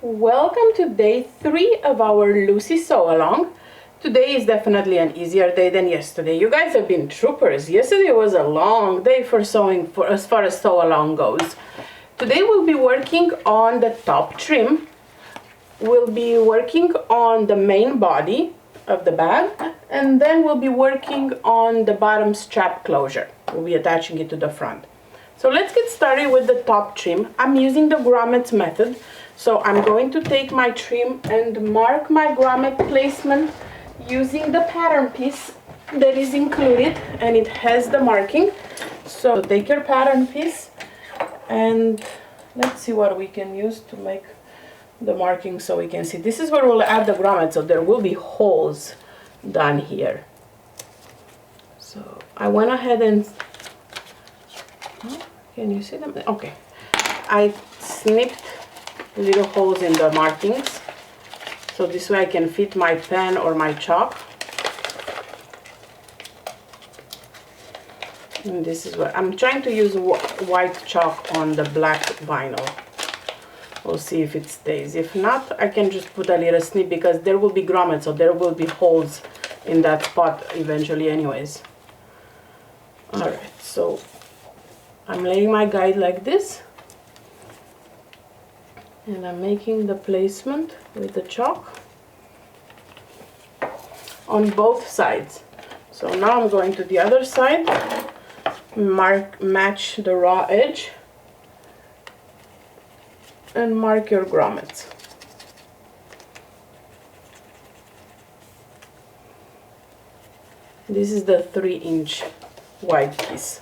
Welcome to day 3 of our Lucy sew along. Today is definitely an easier day than yesterday. You guys have been troopers. Yesterday was a long day for sewing as far as sew along goes. Today we'll be working on the top trim. We'll be working on the main body of the bag, and then we'll be working on the bottom strap closure. We'll be attaching it to the front. So let's get started with the top trim. I'm using the grommets method. So I'm going to take my trim and mark my grommet placement using the pattern piece that is included, and it has the marking. So take your pattern piece and let's see what we can use to make the marking so we can see. This is where we'll add the grommet, so there will be holes done here. So I went ahead and, can you see them? Okay, I snipped little holes in the markings, so this way I can fit my pen or my chalk. And this is what I'm trying to use, white chalk on the black vinyl. We'll see if it stays. If not, I can just put a little snip, because there will be grommets, so there will be holes in that spot eventually anyways. Alright, so I'm laying my guide like this, and I'm making the placement with the chalk on both sides. So now I'm going to the other side, match the raw edge, and mark your grommets. This is the 3-inch wide piece.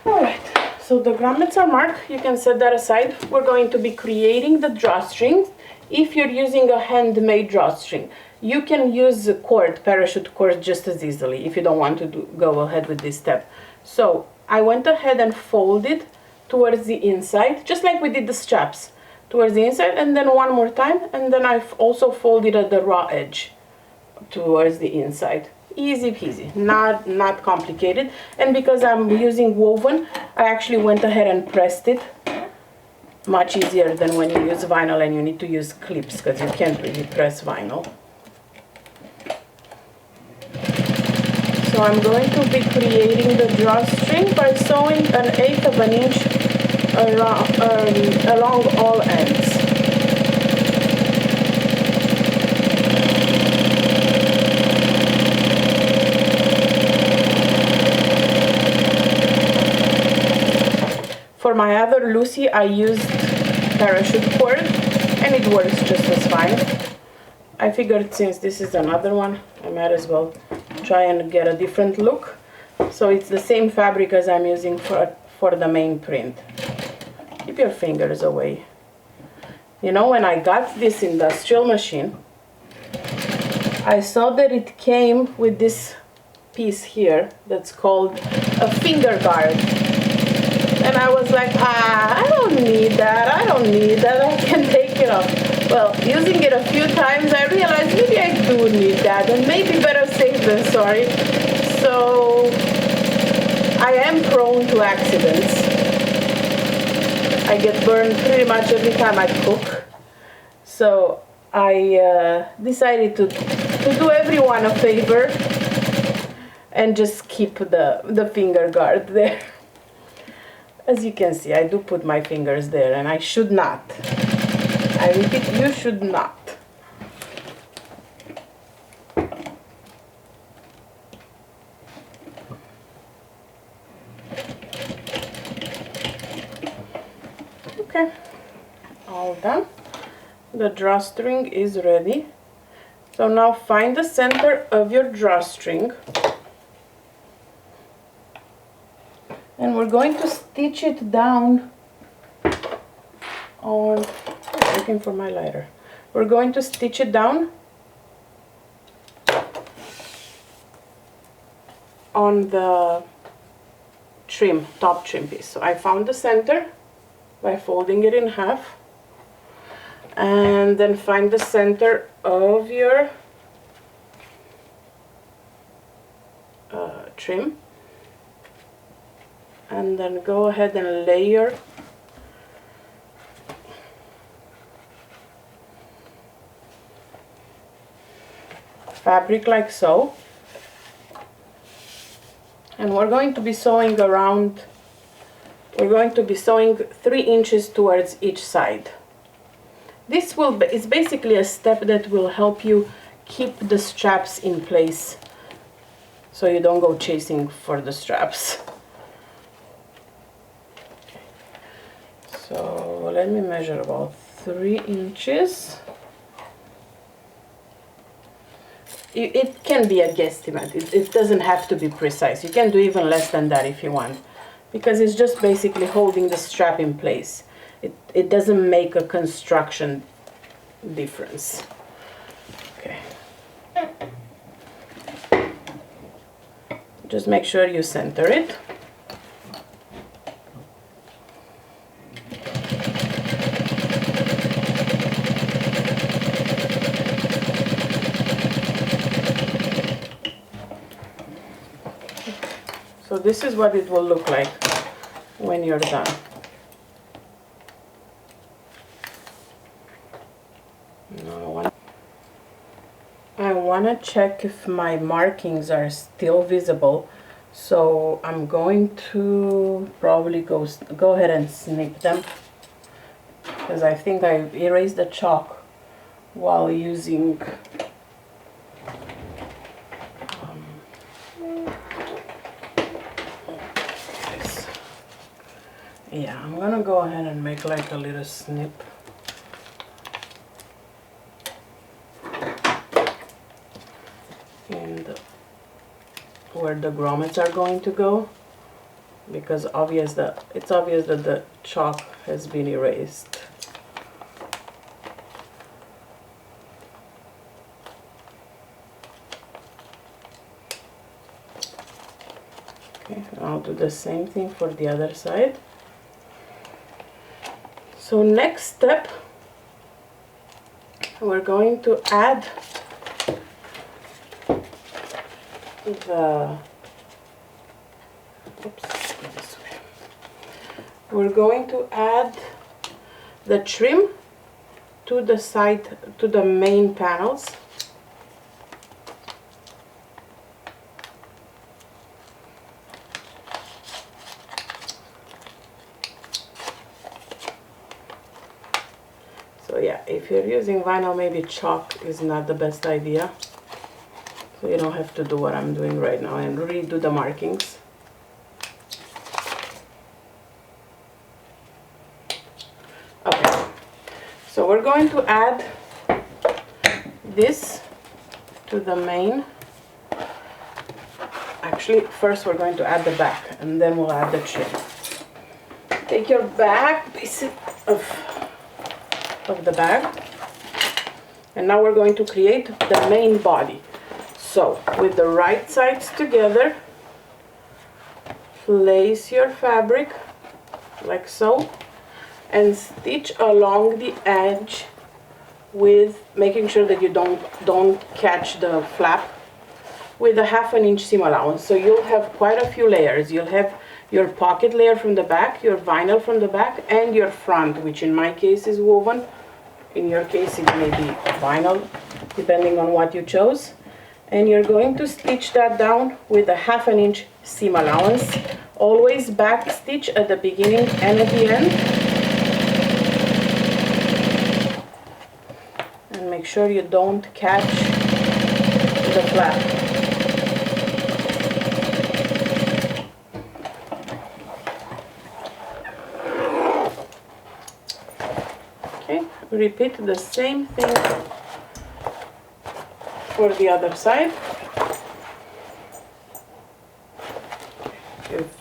Alright, so the grommets are marked. You can set that aside. We're going to be creating the drawstrings. If you're using a handmade drawstring, you can use a cord, parachute cord, just as easily if you don't want to go ahead with this step. So I went ahead and folded towards the inside, just like we did the straps, towards the inside, and then one more time, and then I've also folded at the raw edge towards the inside. Easy peasy, not complicated. And because I'm using woven, I actually went ahead and pressed it. Much easier than when you use vinyl and you need to use clips, because you can't really press vinyl. So I'm going to be creating the drawstring by sewing 1/8 of an inch along all ends. For my other Lucy, I used parachute cord, and it works just as fine. I figured since this is another one, I might as well try and get a different look. So it's the same fabric as I'm using for the main print. Keep your fingers away. You know, when I got this industrial machine, I saw that it came with this piece here that's called a finger guard. And I was like, I don't need that, I can take it off. Well, using it a few times, I realized maybe I do need that, and maybe better safe than sorry. So I am prone to accidents. I get burned pretty much every time I cook. So I decided to do everyone a favor and just keep the finger guard there. As you can see, I do put my fingers there, and I should not. I repeat, you should not. Okay, all done. The drawstring is ready. So now find the center of your drawstring, and we're going to stitch it down on, I'm looking for my lighter. We're going to stitch it down on the trim, top trim piece. So I found the center by folding it in half, and then find the center of your trim, and then go ahead and layer fabric like so, and we're going to be sewing around, we're going to be sewing 3 inches towards each side. This is basically a step that will help you keep the straps in place so you don't go chasing for the straps. Okay. So let me measure about 3 inches. It can be a guesstimate. It doesn't have to be precise. You can do even less than that if you want, because it's just basically holding the strap in place. It doesn't make a construction difference. Okay. Just make sure you center it. So this is what it will look like when you're done. Now I want to check if my markings are still visible, so I'm going to probably go ahead and snip them, because I think I erased the chalk while using this. Yeah, I'm gonna go ahead and make like a little snip. And where the grommets are going to go, because it's obvious that the chalk has been erased. Okay, I'll do the same thing for the other side. So next step, we're going to add we're going to add the trim to the side, to the main panels. So yeah, if you're using vinyl, maybe chalk is not the best idea. So you don't have to do what I'm doing right now and redo the markings. Okay, so we're going to add this to the main. Actually, first we're going to add the back, and then we'll add the trim. Take your back piece of the bag, and now we're going to create the main body. So with the right sides together, place your fabric like so, and stitch along the edge, with making sure that you don't catch the flap, with a 1/2 inch seam allowance. So you'll have quite a few layers. You'll have your pocket layer from the back, your vinyl from the back, and your front, which in my case is woven. In your case it may be vinyl, depending on what you chose. And you're going to stitch that down with a 1/2 inch seam allowance. Always back stitch at the beginning and at the end. And make sure you don't catch the flap. Okay, repeat the same thing for the other side.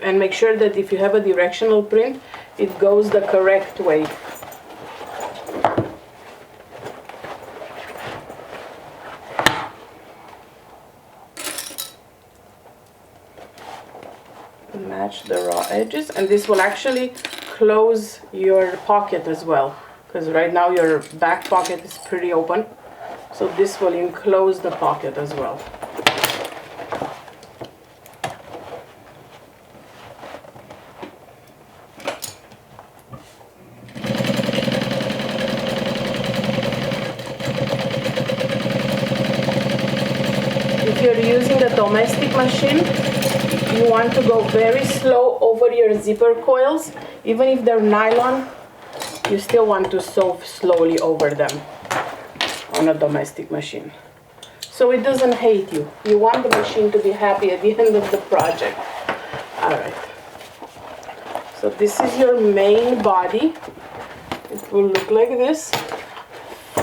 And make sure that if you have a directional print, it goes the correct way. Match the raw edges, and this will actually close your pocket as well, because right now your back pocket is pretty open. So this will enclose the pocket as well. using a domestic machine, you want to go very slow over your zipper coils. Even if they're nylon, you still want to sew slowly over them on a domestic machine, so it doesn't hate you. You want the machine to be happy at the end of the project. Alright, so this is your main body. It will look like this.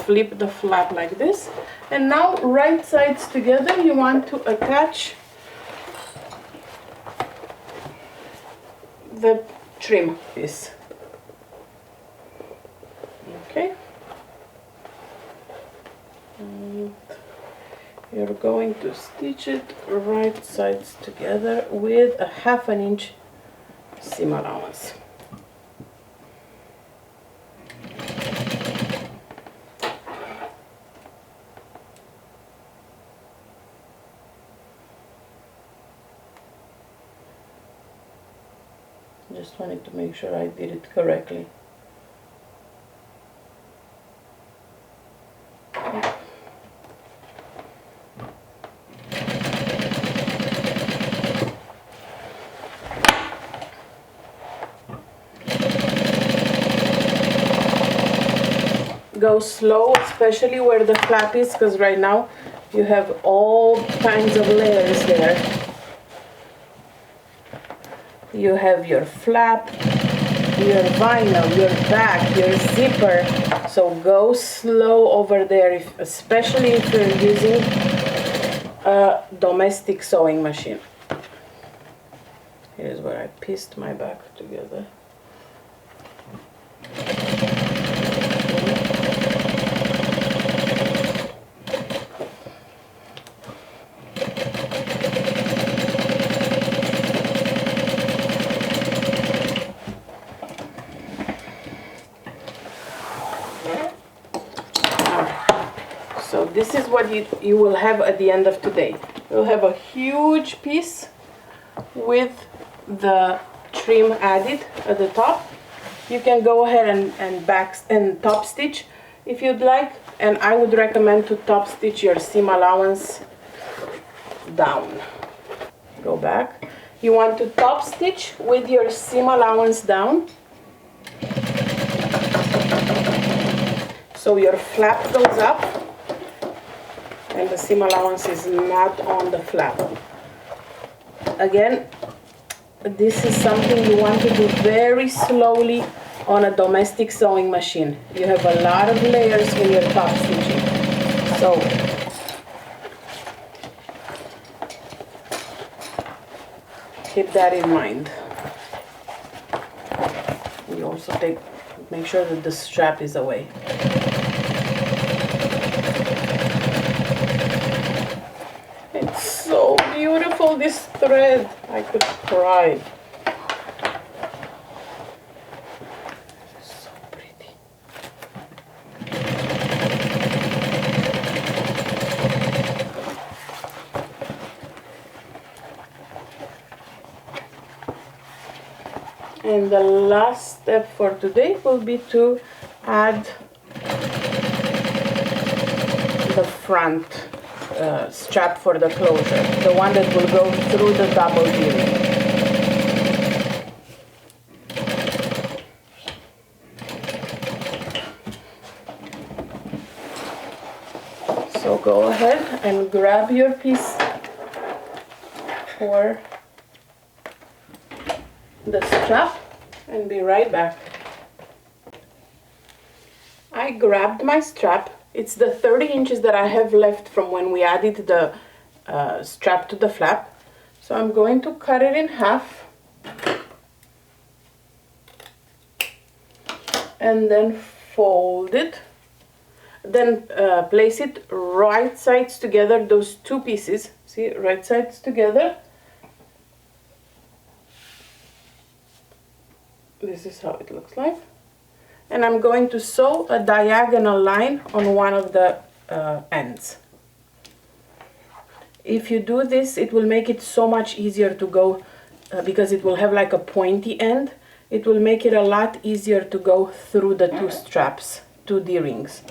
Flip the flap like this, and now right sides together, you want to attach the trim piece. Okay, and you're going to stitch it right sides together with a 1/2 inch seam allowance. Just wanted to make sure I did it correctly. Go slow, especially where the flap is, because right now you have all kinds of layers there. You have your flap, your vinyl, your back, your zipper. So go slow over there, especially if you're using a domestic sewing machine. Here's where I pieced my back together. So this is what you will have at the end of today. You'll have a huge piece with the trim added at the top. You can go ahead and top stitch if you'd like, and I would recommend to top stitch your seam allowance down. Go back. You want to top stitch with your seam allowance down, so your flap goes up and the seam allowance is not on the flap. Again, this is something you want to do very slowly on a domestic sewing machine. You have a lot of layers in your top stitching. So keep that in mind. You also make sure that the strap is away. So beautiful, this thread. I could cry. So pretty. And the last step for today will be to add the front strap for the closure, the one that will go through the double D-ring. So go ahead and grab your piece for the strap and be right back. I grabbed my strap. It's the 30 inches that I have left from when we added the strap to the flap. So I'm going to cut it in half and then fold it. Then place it right sides together, those two pieces. See, right sides together. This is how it looks like. And I'm going to sew a diagonal line on one of the ends. If you do this, it will make it so much easier to go, because it will have like a pointy end. It will make it a lot easier to go through the two straps, two D-rings.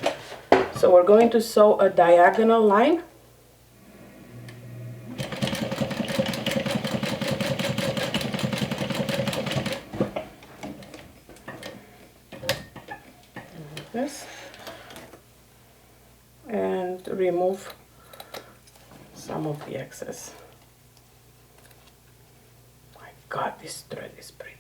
So we're going to sew a diagonal line. this and remove some of the excess. My God, this thread is pretty.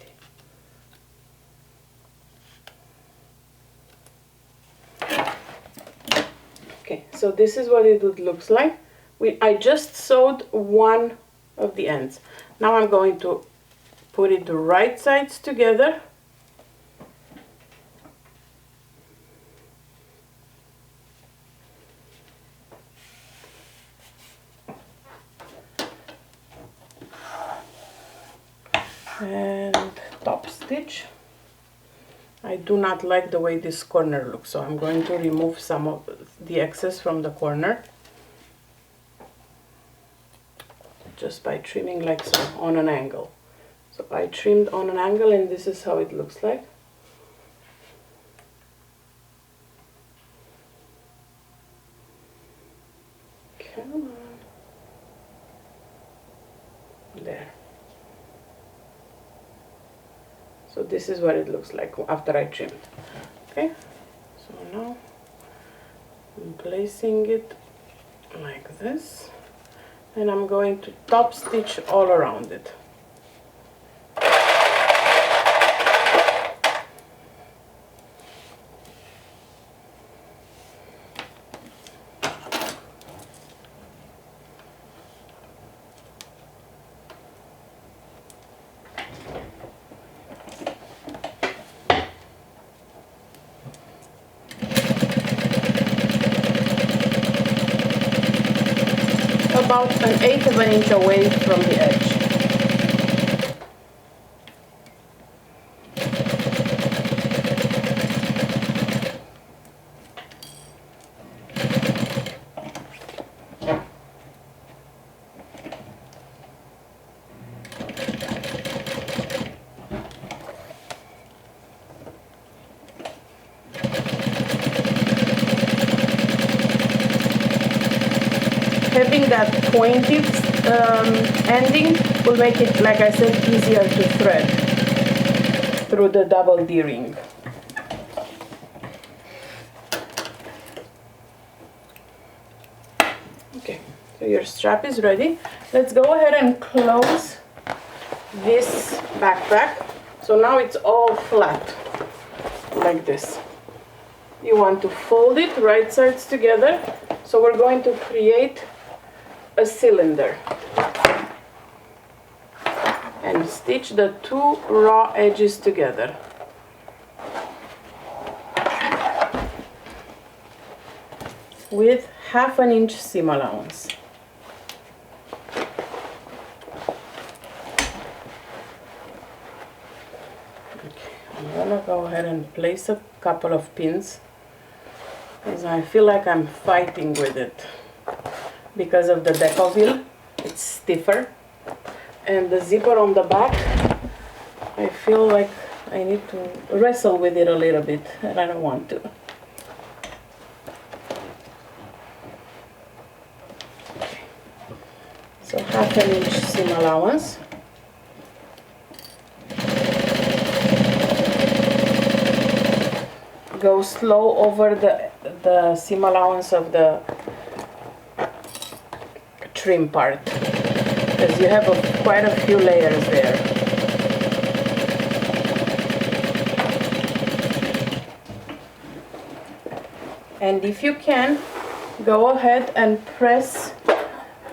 Okay, so this is what it looks like. I just sewed one of the ends. Now I'm going to put it the right sides together. And top stitch. I do not like the way this corner looks, so I'm going to remove some of the excess from the corner just by trimming like so on an angle. So I trimmed on an angle and this is how it looks like. Come on. There. So this is what it looks like after I trimmed. Okay, so now I'm placing it like this and I'm going to top stitch all around it. About 1/8 of an inch away from the edge. Having that pointed ending will make it, like I said, easier to thread through the double D-ring. Okay, so your strap is ready. Let's go ahead and close this backpack. So now it's all flat, like this. You want to fold it right sides together. So we're going to create a cylinder and stitch the two raw edges together. With 1/2 inch seam allowance. Okay, I'm gonna go ahead and place a couple of pins because I feel like I'm fighting with it. Because of the decoville, it's stiffer, and the zipper on the back, I feel like I need to wrestle with it a little bit, and I don't want to. Okay. So 1/2 inch seam allowance. Go slow over the seam allowance of the trim part, because you have quite a few layers there. And if you can, go ahead and press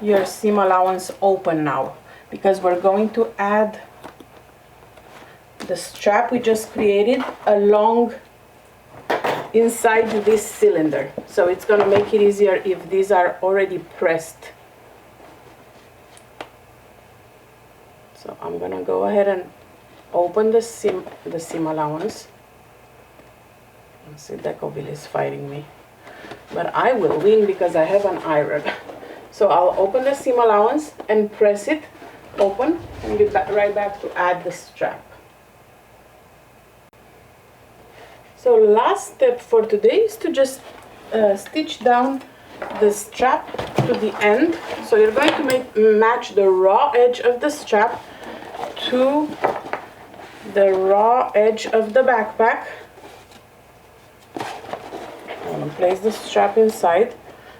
your seam allowance open now, because we're going to add the strap we just created along inside this cylinder. So it's going to make it easier if these are already pressed. So I'm going to go ahead and open the seam allowance. See, decoville is fighting me, but I will win because I have an iron. So I'll open the seam allowance and press it open and get right back to add the strap. So last step for today is to just stitch down the strap to the end. So you're going to match the raw edge of the strap to the raw edge of the backpack. place the strap inside.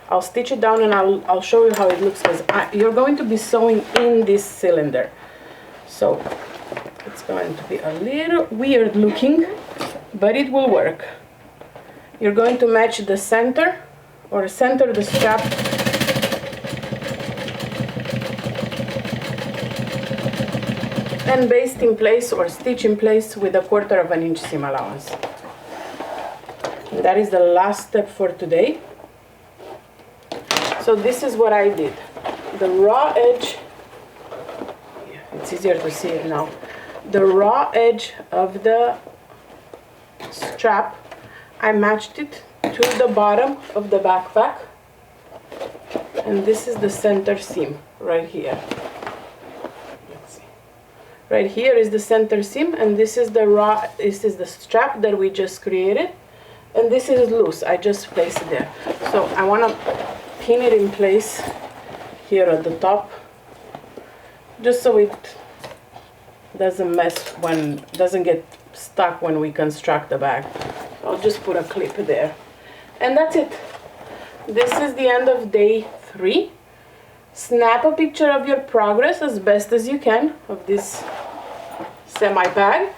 I'll stitch it down and I'll show you how it looks, because you're going to be sewing in this cylinder. So it's going to be a little weird looking, but it will work. You're going to match the center, or center the strap and baste in place or stitch in place with 1/4 of an inch seam allowance. And that is the last step for today. So this is what I did. The raw edge, it's easier to see it now. The raw edge of the strap, I matched it to the bottom of the backpack, and this is the center seam right here. Let's see. Right here is the center seam, and this is the strap that we just created, and this is loose. I just placed it there. So I want to pin it in place here at the top, just so it doesn't doesn't get stuck when we construct the bag. I'll just put a clip there, and that's it. This is the end of day 3. Snap a picture of your progress as best as you can of this semi bag,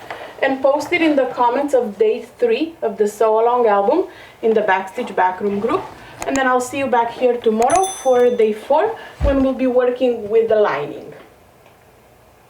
and post it in the comments of day 3 of the sew along album in the Backstitch Backroom group. And then I'll see you back here tomorrow for day 4, when we'll be working with the lining.